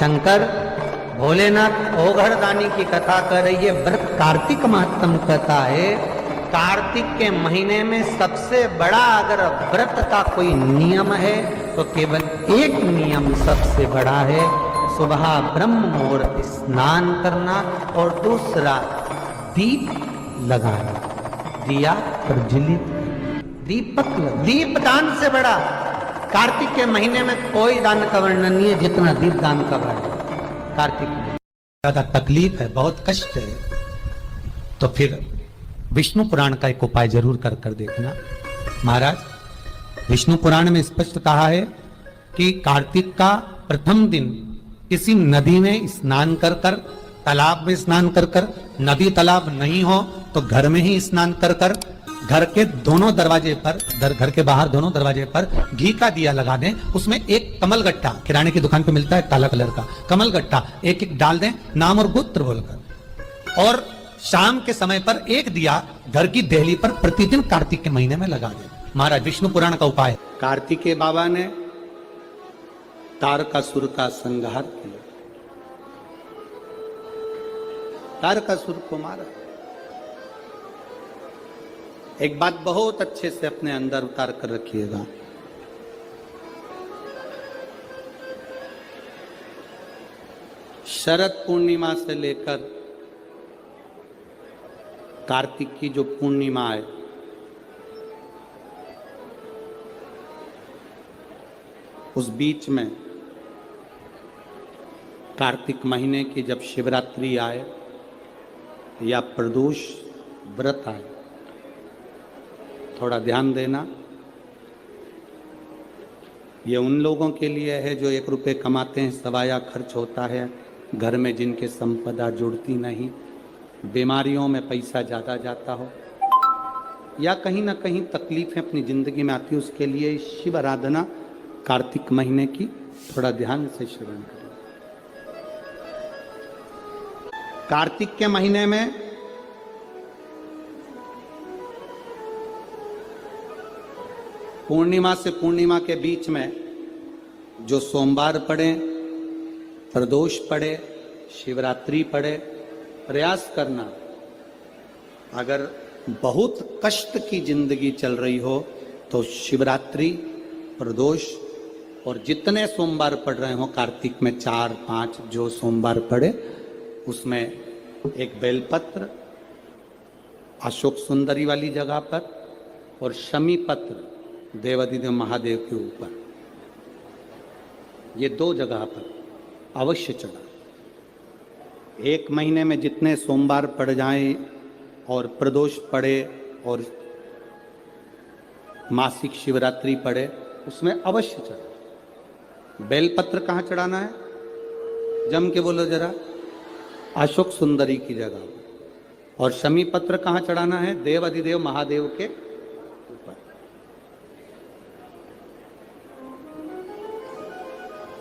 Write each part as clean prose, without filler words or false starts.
शंकर भोलेनाथ ओघरदानी की कथा कर रही है। व्रत कार्तिक महत्तम कथा है। कार्तिक के महीने में सबसे बड़ा अगर व्रत का कोई नियम है तो केवल एक नियम सबसे बड़ा है, सुबह ब्रह्म मुहूर्त स्नान करना और दूसरा दीप लगाना, दिया प्रज्वलित, दीपदान से बड़ा कार्तिक के महीने में कोई दान का वर्णन नहीं है जितना दीप दान का वर्णन। कार्तिक में ज्यादा तकलीफ है, बहुत कष्ट है, तो फिर विष्णु पुराण का एक उपाय जरूर कर देखना। महाराज, विष्णु पुराण में स्पष्ट कहा है कि कार्तिक का प्रथम दिन किसी नदी में स्नान कर कर, तालाब में स्नान कर कर, नदी तालाब नहीं हो तो घर में ही स्नान कर कर, घर के दोनों दरवाजे पर, घर के बाहर दोनों दरवाजे पर घी का दिया लगा दें, उसमें एक कमल गट्टा, किराने की दुकान पे मिलता है काला कलर का कमल गट्टा, एक एक डाल दें नाम और गोत्र बोलकर, और शाम के समय पर एक दिया घर की देहली पर प्रतिदिन कार्तिक के महीने में लगा दें। महाराज, विष्णु पुराण का उपाय। कार्तिकेय बाबा ने तारकासुर का संहार किया, तारकासुर को मारा। एक बात बहुत अच्छे से अपने अंदर उतार कर रखिएगा, शरद पूर्णिमा से लेकर कार्तिक की जो पूर्णिमा है, उस बीच में कार्तिक महीने की जब शिवरात्रि आए या प्रदोष व्रत आए, थोड़ा ध्यान देना। ये उन लोगों के लिए है जो 1 रुपये कमाते हैं, सवाया खर्च होता है, घर में जिनके संपदा जुड़ती नहीं, बीमारियों में पैसा ज़्यादा जाता हो, या कहीं ना कहीं तकलीफें अपनी ज़िंदगी में आती है, उसके लिए शिव आराधना कार्तिक महीने की थोड़ा ध्यान से श्रवण करें। कार्तिक के महीने में पूर्णिमा से पूर्णिमा के बीच में जो सोमवार पड़े, प्रदोष पड़े, शिवरात्रि पड़े, प्रयास करना, अगर बहुत कष्ट की जिंदगी चल रही हो तो शिवरात्रि, प्रदोष और जितने सोमवार पड़ रहे हो कार्तिक में 4-5 जो सोमवार पड़े, उसमें एक बेलपत्र अशोक सुंदरी वाली जगह पर और शमी पत्र देवाधिदेव महादेव के ऊपर, ये 2 जगह पर अवश्य चढ़ा। 1 महीने में जितने सोमवार पड़ जाएं और प्रदोष पड़े और मासिक शिवरात्रि पड़े, उसमें अवश्य चढ़ा। बेलपत्र कहाँ चढ़ाना है? जम के बोलो जरा। अशोक सुंदरी की जगह। और शमी पत्र कहाँ चढ़ाना है? देवाधिदेव महादेव के ऊपर।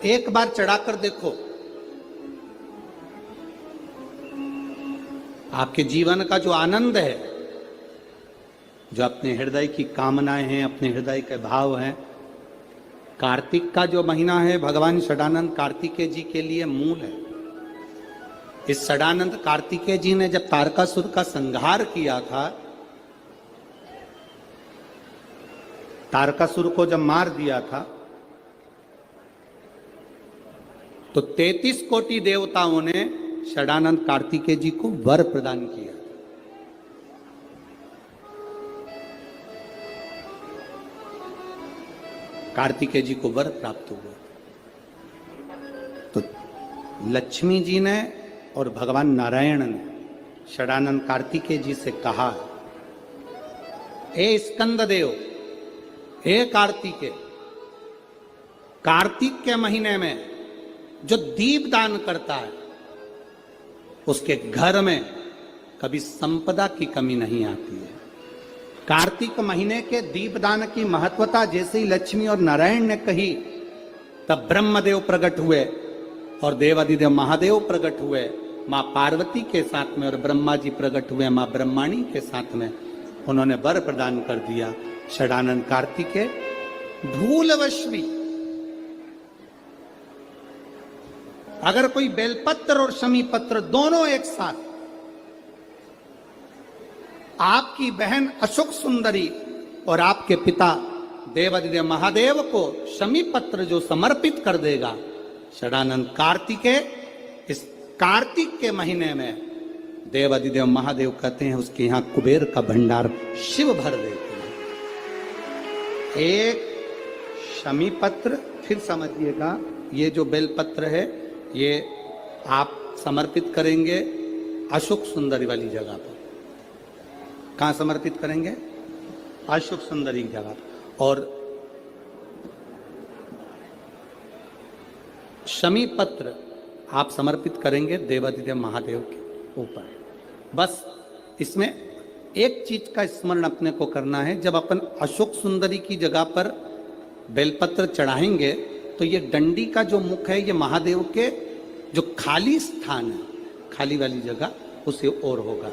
एक बार चढ़ाकर देखो, आपके जीवन का जो आनंद है, जो अपने हृदय की कामनाएं हैं, अपने हृदय के भाव हैं, कार्तिक का जो महीना है भगवान षडानंद कार्तिकेय जी के लिए मूल है। इस षडानंद कार्तिकेय जी ने जब तारकासुर का संहार किया था, तारकासुर को जब मार दिया था, तो 33 कोटि देवताओं ने षडानंद कार्तिकेय जी को वर प्रदान किया। कार्तिकेय जी को वर प्राप्त हुआ। तो लक्ष्मी जी ने और भगवान नारायण ने षडानंद कार्तिकेय जी से कहा, हे स्कंद देव, हे कार्तिकेय, कार्तिक के महीने में जो दीप दान करता है उसके घर में कभी संपदा की कमी नहीं आती है। कार्तिक महीने के दीपदान की महत्वता जैसे ही लक्ष्मी और नारायण ने कही, तब ब्रह्मदेव प्रकट हुए और देवाधिदेव महादेव प्रकट हुए मां पार्वती के साथ में, और ब्रह्मा जी प्रकट हुए मां ब्रह्माणी के साथ में। उन्होंने वर प्रदान कर दिया। षडानंद कार्तिकेय भूलवश भी अगर कोई बेलपत्र और शमी पत्र दोनों एक साथ आपकी बहन अशोक सुंदरी और आपके पिता देवादिदेव महादेव को शमी पत्र जो समर्पित कर देगा, षडानंद कार्तिकेय, इस कार्तिक के महीने में देवादिदेव महादेव कहते हैं उसके यहां कुबेर का भंडार शिव भर देते हैं। एक शमी पत्र, फिर समझिएगा, ये जो बेलपत्र है ये आप समर्पित करेंगे अशोक सुंदरी वाली जगह पर। कहां समर्पित करेंगे? अशोक सुंदरी की जगह। और शमी पत्र आप समर्पित करेंगे देवादिदेव महादेव के ऊपर। बस इसमें एक चीज का स्मरण अपने को करना है, जब अपन अशोक सुंदरी की जगह पर बेलपत्र चढ़ाएंगे तो ये डंडी का जो मुख है ये महादेव के जो खाली स्थान है, खाली वाली जगह, उसे ओर होगा।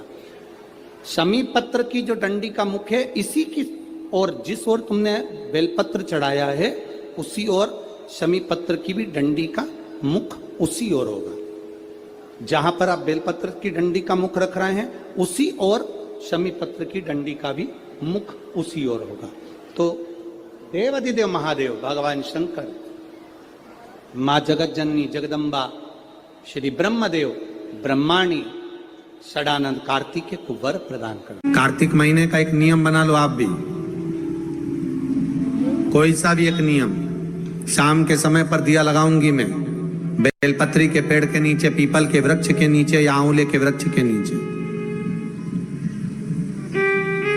शमी पत्र की जो डंडी का मुख है इसी की और जिस ओर तुमने बेलपत्र चढ़ाया है उसी ओर शमी पत्र की भी डंडी का मुख उसी ओर होगा। जहां पर आप बेलपत्र की डंडी का मुख रख रहे हैं उसी ओर शमी पत्र की डंडी का भी मुख उसी ओर होगा। तो देवादिदेव महादेव, भगवान शंकर, मां जगत जननी जगदम्बा, श्री ब्रह्मदेव, ब्रह्माणी, षडानंद कार्तिकेय को वर प्रदान कर। कार्तिक महीने का एक नियम बना लो आप भी, कोई सा भी एक नियम। शाम के समय पर दिया लगाऊंगी मैं बेलपत्री के पेड़ के नीचे, पीपल के वृक्ष के नीचे या आंवले के वृक्ष के नीचे।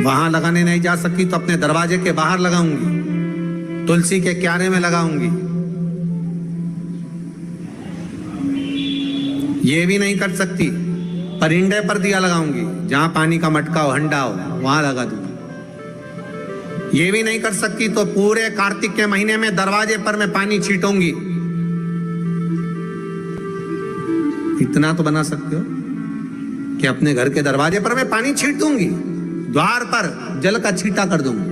वहां लगाने नहीं जा सकती तो अपने दरवाजे के बाहर लगाऊंगी, तुलसी के क्यारे में लगाऊंगी। ये भी नहीं कर सकती परिंदे पर दिया लगाऊंगी, जहां पानी का मटका हो, हंडा हो, वहां लगा दूंगी। ये भी नहीं कर सकती तो पूरे कार्तिक के महीने में दरवाजे पर मैं पानी छीटूंगी। इतना तो बना सकते हो कि अपने घर के दरवाजे पर मैं पानी छीट दूंगी, द्वार पर जल का छींटा कर दूंगी।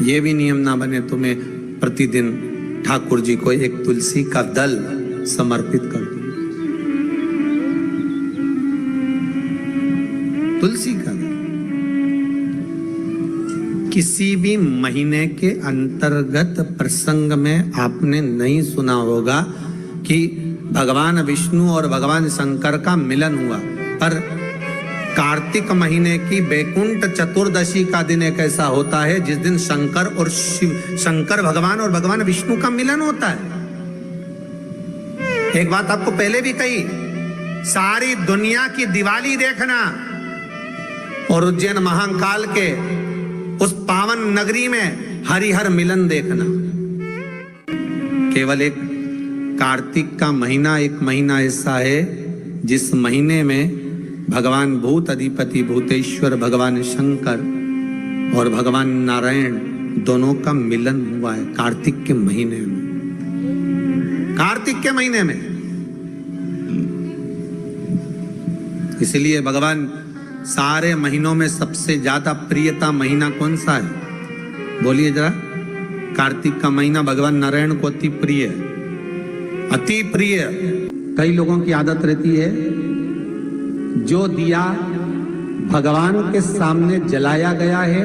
ये भी नियम ना बने तो मैं प्रतिदिन ठाकुर जी को एक तुलसी का दल समर्पित कर दूं। तुलसी का दल किसी भी महीने के अंतर्गत प्रसंग में आपने नहीं सुना होगा कि भगवान विष्णु और भगवान शंकर का मिलन हुआ, पर कार्तिक महीने की बैकुंठ चतुर्दशी का दिन एक ऐसा होता है जिस दिन शंकर और शिव, शंकर भगवान और भगवान विष्णु का मिलन होता है। एक बात आपको पहले भी कही, सारी दुनिया की दिवाली देखना और उज्जैन महाकाल के उस पावन नगरी में हरिहर मिलन देखना। केवल एक कार्तिक का महीना, एक महीना ऐसा है जिस महीने में भगवान भूत अधिपति भूतेश्वर भगवान शंकर और भगवान नारायण दोनों का मिलन हुआ है कार्तिक के महीने में। कार्तिक के महीने में इसलिए भगवान सारे महीनों में सबसे ज्यादा प्रियता महीना कौन सा है? बोलिए जरा। कार्तिक का महीना भगवान नारायण को अति प्रिय है, अति प्रिय। कई लोगों की आदत रहती है जो दिया भगवान के सामने जलाया गया है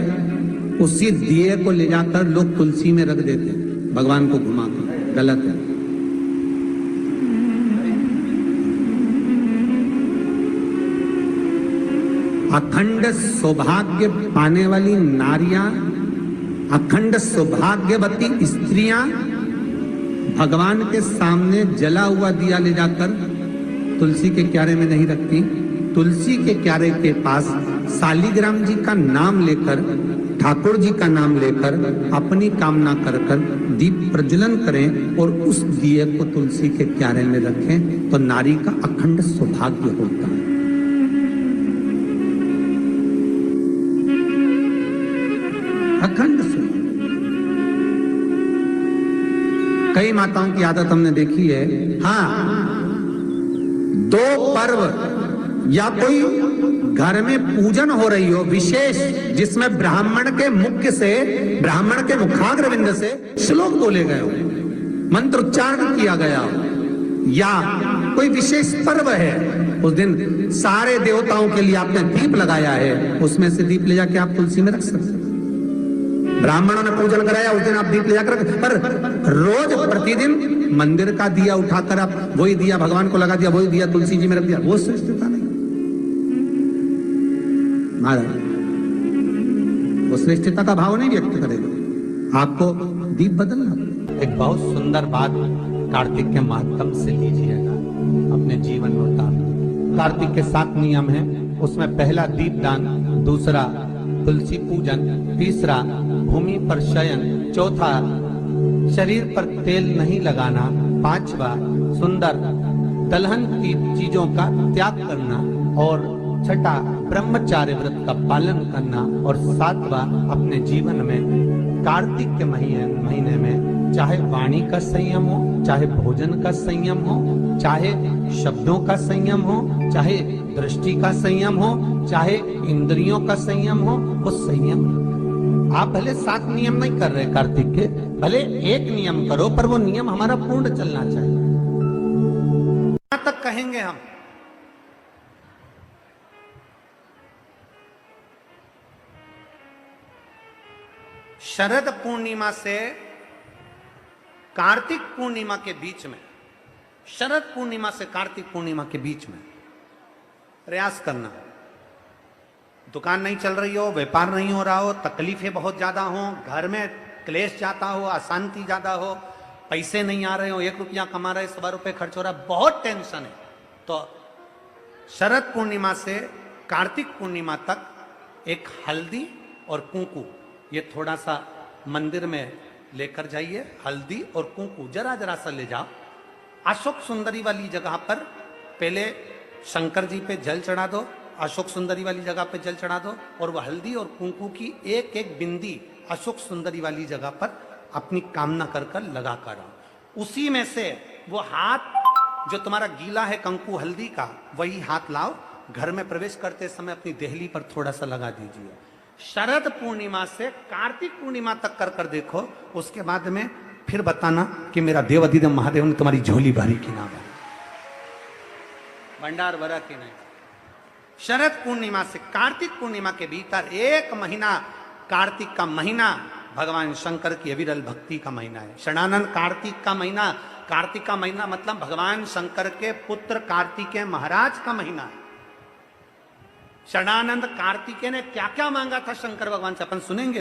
उसी दिए को ले जाकर लोग तुलसी में रख देते हैं, भगवान को घुमाकर। गलत है। अखंड सौभाग्य पाने वाली नारियां, अखंड सौभाग्यवती स्त्रियां भगवान के सामने जला हुआ दिया ले जाकर तुलसी के क्यारे में नहीं रखती। तुलसी के क्यारे के पास शालिग्राम जी का नाम लेकर, ठाकुर जी का नाम लेकर अपनी कामना कर कर दीप प्रज्वलन करें और उस दिए को तुलसी के क्यारे में रखें तो नारी का अखंड सौभाग्य होता है। अखंड सौभाग्य। कई माताओं की आदत हमने देखी है, हाँ, दो पर्व या कोई घर में पूजन हो रही हो विशेष, जिसमें ब्राह्मण के मुखाग्रविंद से श्लोक बोले गए हो, मंत्र उच्चारण किया गया हो, या कोई विशेष पर्व है, उस दिन सारे देवताओं के लिए आपने दीप लगाया है, उसमें से दीप ले जाके आप तुलसी में रख सकते हैं। ब्राह्मणों ने पूजन कराया, उस दिन आप दीप ले जाकर, पर रोज प्रतिदिन मंदिर का दिया उठाकर आप वही दिया भगवान को लगा दिया, वही दिया तुलसी जी में रख दिया, वो श्रेष्ठता नहीं महाराज, वो श्रेष्ठता का भाव नहीं व्यक्त करेगा, आपको दीप बदलना। एक बहुत सुंदर बात कार्तिक के माध्यम से लीजिएगा, अपने जीवन में उतारना। कार्तिक के 7 नियम हैं, उसमें पहला दीपदान, दूसरा तुलसी पूजन, तीसरा भूमि पर शयन, चौथा शरीर पर तेल नहीं लगाना, पांचवा सुंदर दलहन की चीजों का त्याग करना, और छठा ब्रह्मचार्य व्रत का पालन करना, और सातवां अपने जीवन में कार्तिक के महीने में चाहे वाणी का संयम हो, चाहे भोजन का संयम हो, चाहे शब्दों का संयम हो, चाहे दृष्टि का संयम हो, चाहे इंद्रियों का संयम हो, वो संयम। आप भले 7 नियम नहीं कर रहे कार्तिक के, भले एक नियम करो, पर वो नियम हमारा पूर्ण चलना चाहिए। कहां तक कहेंगे हम? शरद पूर्णिमा से कार्तिक पूर्णिमा के बीच में, शरद पूर्णिमा से कार्तिक पूर्णिमा के बीच में प्रयास करना। दुकान नहीं चल रही हो, व्यापार नहीं हो रहा हो, तकलीफें बहुत ज्यादा हो, घर में क्लेश जाता हो, अशांति ज्यादा हो, पैसे नहीं आ रहे हो, 1 रुपया कमा रहे 100 रुपये खर्च हो रहा है, बहुत टेंशन है, तो शरद पूर्णिमा से कार्तिक पूर्णिमा तक एक हल्दी और कुंकू, ये थोड़ा सा मंदिर में लेकर जाइए, हल्दी और कुंकू जरा जरा सा ले जाओ, अशोक सुंदरी वाली जगह पर पहले शंकर जी पे जल चढ़ा दो, अशोक सुंदरी वाली जगह पे जल चढ़ा दो, और वह हल्दी और कुंकू की एक एक बिंदी अशोक सुंदरी वाली जगह पर अपनी कामना कर कर लगा कर आओ। उसी में से वो हाथ जो तुम्हारा गीला है कंकु हल्दी का, वही हाथ लाओ, घर में प्रवेश करते समय अपनी देहली पर थोड़ा सा लगा दीजिए। शरद पूर्णिमा से कार्तिक पूर्णिमा तक कर कर देखो, उसके बाद में फिर बताना कि मेरा देवाधिदेव महादेव ने तुम्हारी झोली भरी की ना भरी, भंडार भरा की नहीं। शरद पूर्णिमा से कार्तिक पूर्णिमा के भीतर 1 महीना, कार्तिक का महीना भगवान शंकर की अविरल भक्ति का महीना है। षडानंद कार्तिक का महीना, कार्तिक का महीना मतलब भगवान शंकर के पुत्र कार्तिकेय महाराज का महीना है। षडानंद कार्तिकेय ने क्या क्या मांगा था शंकर भगवान से, अपन सुनेंगे।